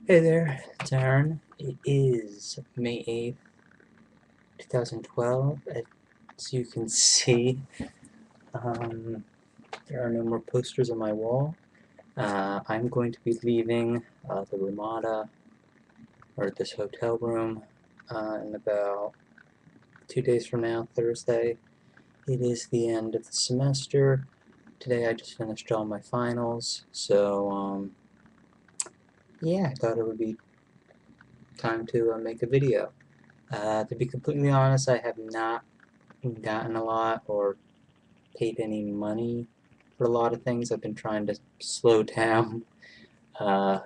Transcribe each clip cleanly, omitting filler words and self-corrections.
Hey there, it's Aaron. It is May 8th, 2012. As you can see, um, there are no more posters on my wall. I'm going to be leaving the Ramada, or this hotel room, in about 2 days from now, Thursday. It is the end of the semester. Today I just finished all my finals, so yeah, I thought it would be time to make a video. To be completely honest, I have not gotten a lot or paid any money for a lot of things. I've been trying to slow down uh,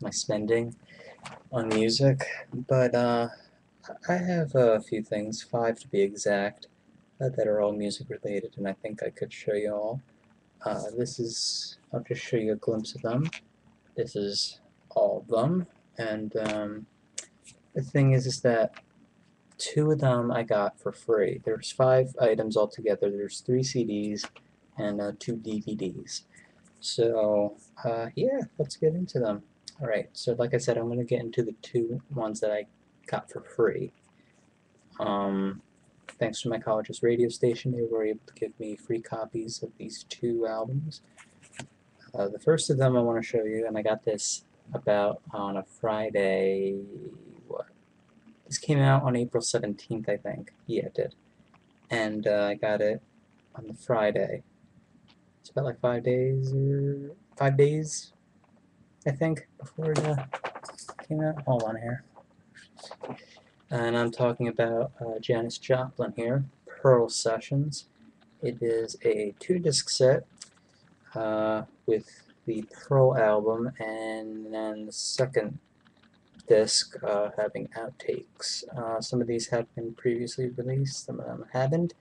my spending on music, but I have a few things, 5 to be exact, that are all music related, and I think I could show you all. I'll just show you a glimpse of them. This is all of them, and the thing is that 2 of them I got for free. There's 5 items altogether. There's 3 CDs and 2 DVDs. So, yeah, let's get into them. Alright, so like I said, I'm going to get into the 2 ones that I got for free. Thanks to my college's radio station, they were able to give me free copies of these 2 albums. The first of them I want to show you, and I got this about on a Friday. What? This came out on April 17th, I think. Yeah, it did. And I got it on the Friday. It's about like 5 days, I think, before it came out. Hold on here. And I'm talking about Janis Joplin here, Pearl Sessions. It is a 2-disc set with the Pearl album, and then the second disc having outtakes. Some of these have been previously released, some of them haven't.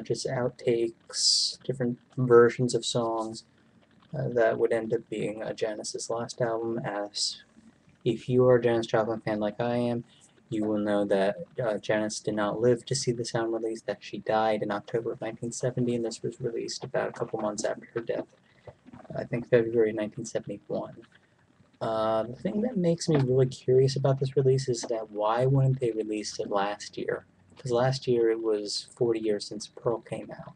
Just outtakes, different versions of songs that would end up being Janis's last album. As if you are a Janis Joplin fan like I am, you will know that Janis did not live to see this album released, that she died in October of 1970, and this was released about a couple months after her death. I think February 1971. The thing that makes me really curious about this release is that why wouldn't they release it last year? Because last year it was 40 years since Pearl came out.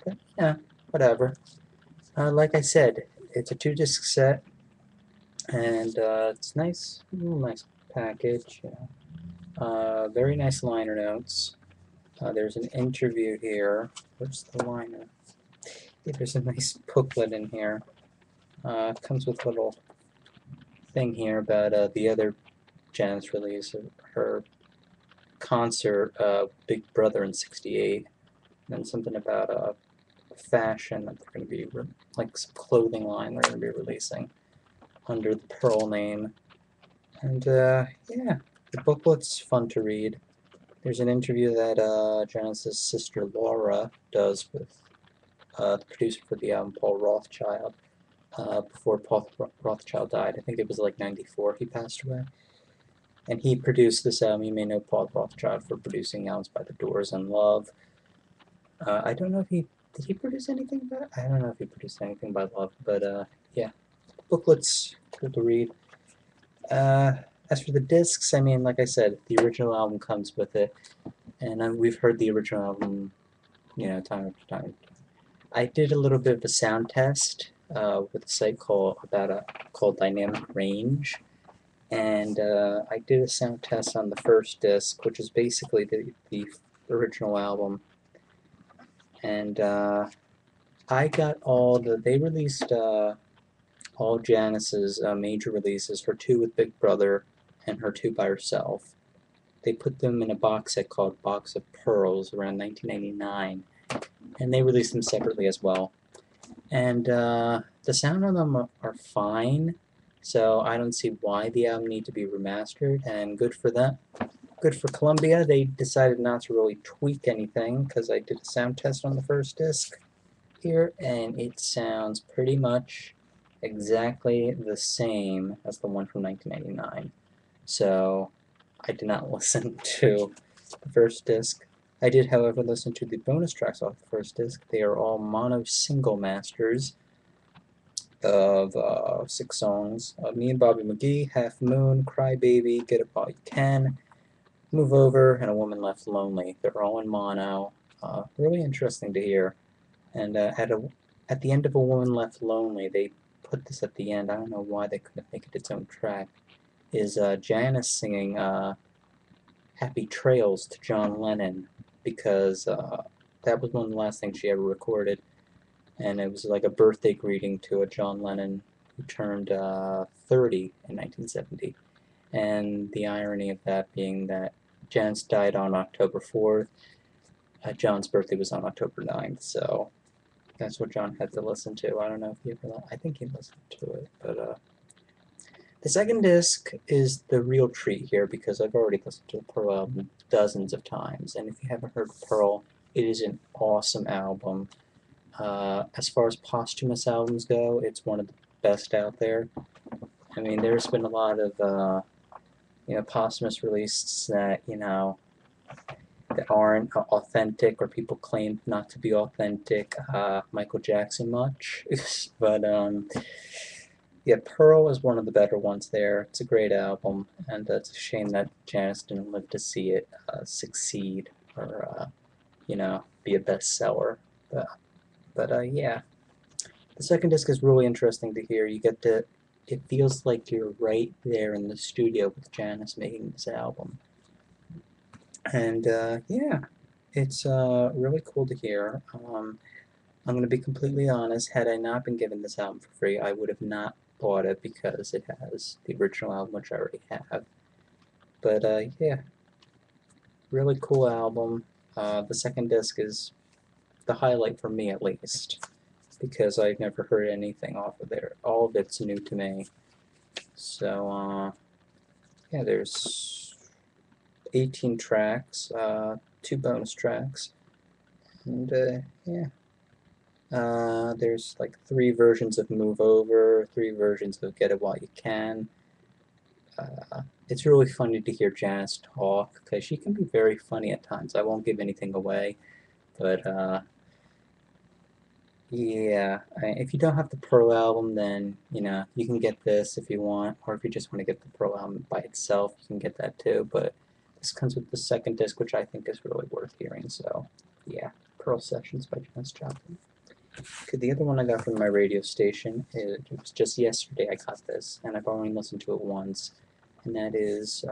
But yeah, whatever. Like I said, it's a 2-disc set, and it's nice, nice package. Very nice liner notes. There's an interview here. Where's the liner? Yeah, there's a nice booklet in here. Comes with a little thing here about the other Janis release of her concert, Big Brother in '68, and then something about fashion that they're going to be like some clothing line they're going to be releasing under the Pearl name. And yeah, the booklet's fun to read. There's an interview that Janis's sister Laura does with the producer for the album, Paul Rothchild, before Paul Rothchild died. I think it was like '94 he passed away. And he produced this album. You may know Paul Rothchild for producing albums by The Doors and Love. I don't know if did he produce anything by, I don't know if he produced anything by Love, but yeah, booklet's cool to read. As for the discs, I mean, like I said, the original album comes with it, and we've heard the original album, time after time. I did a little bit of a sound test with a site called Dynamic Range, and I did a sound test on the first disc, which is basically the original album, and I got they released all Janis's major releases, her 2 with Big Brother and her 2 by herself. They put them in a box set called Box of Pearls around 1999, and they released them separately as well. And the sound on them are fine, so I don't see why the album need to be remastered, and good for them. Good for Columbia, they decided not to really tweak anything, because I did a sound test on the first disc here, and it sounds pretty much exactly the same as the one from 1999. So I did not listen to the first disc. I did, however, listen to the bonus tracks off the first disc. They are all mono single masters. of 6 songs. Me and Bobby McGee, Half Moon, Cry Baby, Get It While You Can, Move Over, and A Woman Left Lonely. They're all in mono. Really interesting to hear. And at the end of A Woman Left Lonely, they put this at the end. I don't know why they couldn't make it its own track. Is Janis singing Happy Trails to John Lennon, because that was one of the last things she ever recorded, and it was like a birthday greeting to a John Lennon who turned 30 in 1970. And the irony of that being that Janis died on October 4th. John's birthday was on October 9th, so that's what John had to listen to. I don't know if he ever, I think he listened to it, but the second disc is the real treat here because I've already listened to the Pearl album dozens of times, and if you haven't heard Pearl, it is an awesome album. As far as posthumous albums go, it's one of the best out there. I mean, there's been a lot of posthumous releases that that aren't authentic, or people claim not to be authentic. Michael Jackson much, but yeah, Pearl is one of the better ones there. It's a great album, and it's a shame that Janis didn't live to see it succeed or be a bestseller. But yeah, the second disc is really interesting to hear. You get to, it feels like you're right there in the studio with Janis making this album. And yeah, it's really cool to hear. I'm going to be completely honest, had I not been given this album for free, I would have not bought it because it has the original album, which I already have. But yeah, really cool album. The second disc is the highlight for me, at least, because I've never heard anything off of there. All of it's new to me. So yeah, there's 18 tracks, 2 bonus tracks, and yeah. There's like 3 versions of Move Over, 3 versions of Get It While You Can. It's really funny to hear Janis talk, because she can be very funny at times. I won't give anything away, but yeah, if you don't have the Pearl album, then you can get this if you want, or if you just want to get the Pearl album by itself, you can get that too. But this comes with the second disc, which I think is really worth hearing. So yeah, Pearl Sessions by Janis Joplin. Okay, the other one I got from my radio station, it was just yesterday I got this, and I've only listened to it once, and that is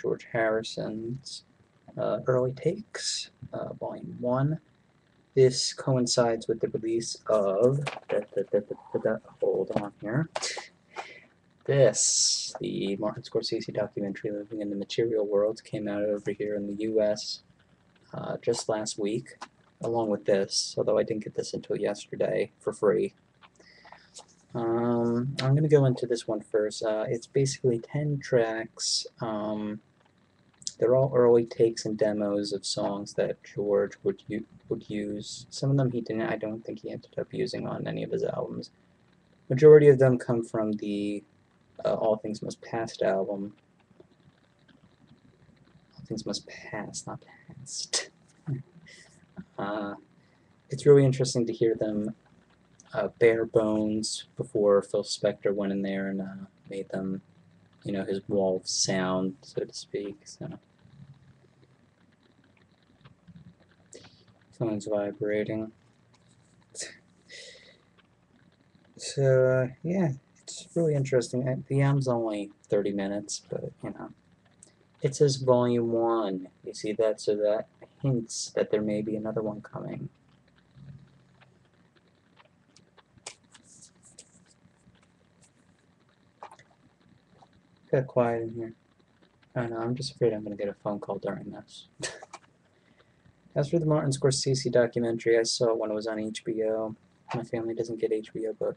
George Harrison's Early Takes, Volume 1. This coincides with the release of, hold on here, the Martin Scorsese documentary Living in the Material World, came out over here in the US just last week, along with this, although I didn't get this until yesterday for free. I'm going to go into this one first. It's basically 10 tracks. They're all early takes and demos of songs that George would use. Some of them he didn't. I don't think he ended up using on any of his albums. Majority of them come from the All Things Must Pass album. All Things Must Pass, not Past. It's really interesting to hear them bare bones before Phil Spector went in there and made them, his wall of sound, so to speak. So someone's vibrating. So yeah, it's really interesting. The album's only 30 minutes, but it says Volume 1. You see that? So that hints that there may be another one coming. Got quiet in here. I don't know, I'm just afraid I'm going to get a phone call during this. As for the Martin Scorsese documentary, I saw it when it was on HBO. My family doesn't get HBO, but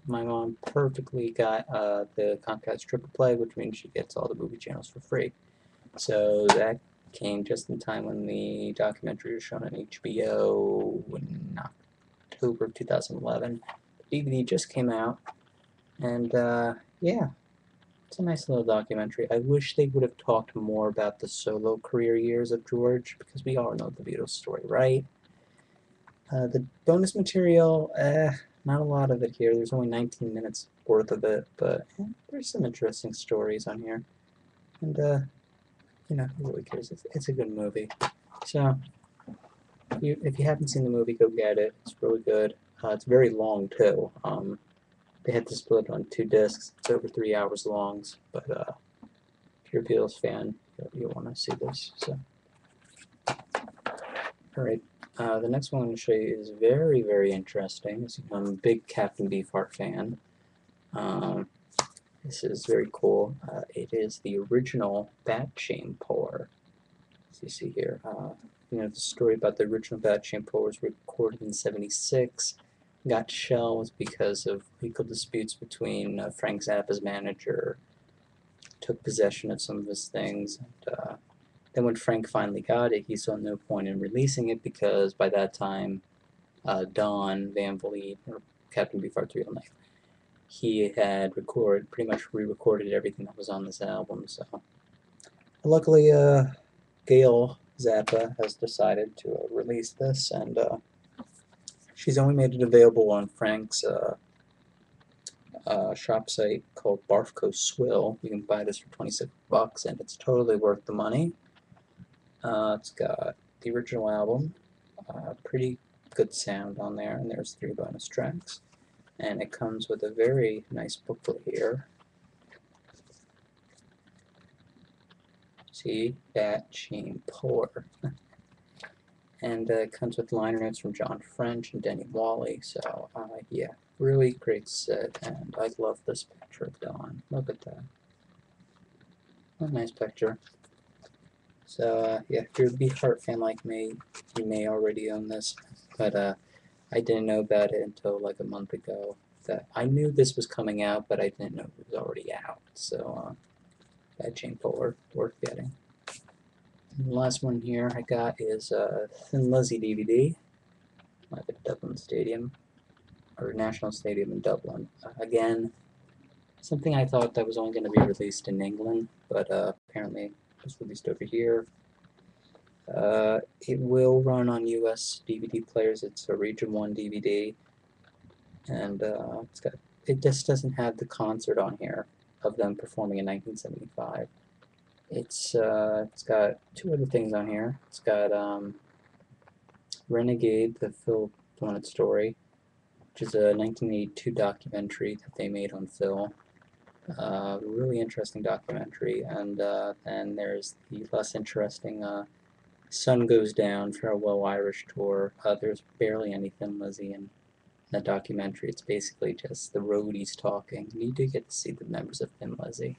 my mom perfectly got the Comcast Triple Play, which means she gets all the movie channels for free. So that came just in time when the documentary was shown on HBO in October of 2011. The DVD just came out, and yeah, it's a nice little documentary. I wish they would have talked more about the solo career years of George, because we all know the Beatles story, right? The bonus material, Not a lot of it here. There's only 19 minutes worth of it, but there's some interesting stories on here. And, you know, who really cares? It's a good movie. So, if you haven't seen the movie, go get it. It's really good. It's very long, too. They had to split it on 2 discs. It's over 3 hours long, but if you're a Beatles fan, you'll want to see this. So, alright, the next one I'm going to show you is very, very interesting. As you know, I'm a big Captain Beefheart fan. This is very cool. It is the original Bat Chain Puller. As you see here, you know, the story about the original Bat Chain Puller was recorded in '76. Got shelved because of legal disputes between Frank Zappa's manager. Took possession of some of his things. And, then when Frank finally got it, he saw no point in releasing it because by that time, Don Van Vliet, or Captain Beefheart's real name, he had pretty much re-recorded everything that was on this album. So, luckily, Gail Zappa has decided to release this, and she's only made it available on Frank's shop site called Barfco Swill. You can buy this for $26, and it's totally worth the money. It's got the original album, pretty good sound on there, and there's 3 bonus tracks. And it comes with a very nice booklet here. See, Bat Chain Puller. And it comes with liner notes from John French and Denny Wally. So, yeah, really great set. And I love this picture of Don. Look at that. What a nice picture. So, yeah, if you're a Beefheart fan like me, you may already own this. But I didn't know about it until like a month ago. That I knew this was coming out, but I didn't know it was already out. So, Bat Chain Puller, worth getting. And the last one here I got is Thin Lizzy DVD, like at Dublin Stadium, or National Stadium in Dublin. Again, something I thought that was only going to be released in England, but apparently it was released over here. It will run on US DVD players. It's a Region 1 DVD, and it just doesn't have the concert on here of them performing in 1975. It's got 2 other things on here. It's got Renegade, the Phil Lynott story, which is a 1982 documentary that they made on Phil. Really interesting documentary. And then there's the less interesting Sun Goes Down Farewell Irish Tour. There's barely any Thin Lizzy in the documentary. It's basically just the roadies talking. You do get to see the members of Thin Lizzy.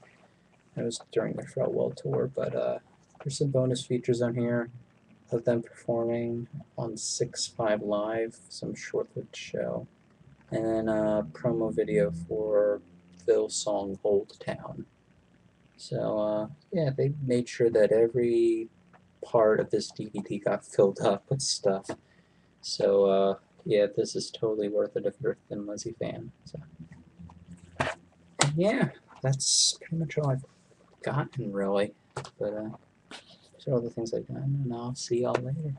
It was during their farewell tour, but there's some bonus features on here of them performing on 6-5 Live, some short-lived show, and then a promo video for Phil's song Old Town. So, yeah, they made sure that every part of this DVD got filled up with stuff. So, yeah, this is totally worth it if you're a Thin Lizzy fan. So, yeah, that's pretty much all I've gotten, really. But, those are all the things I've done, and I'll see y'all later.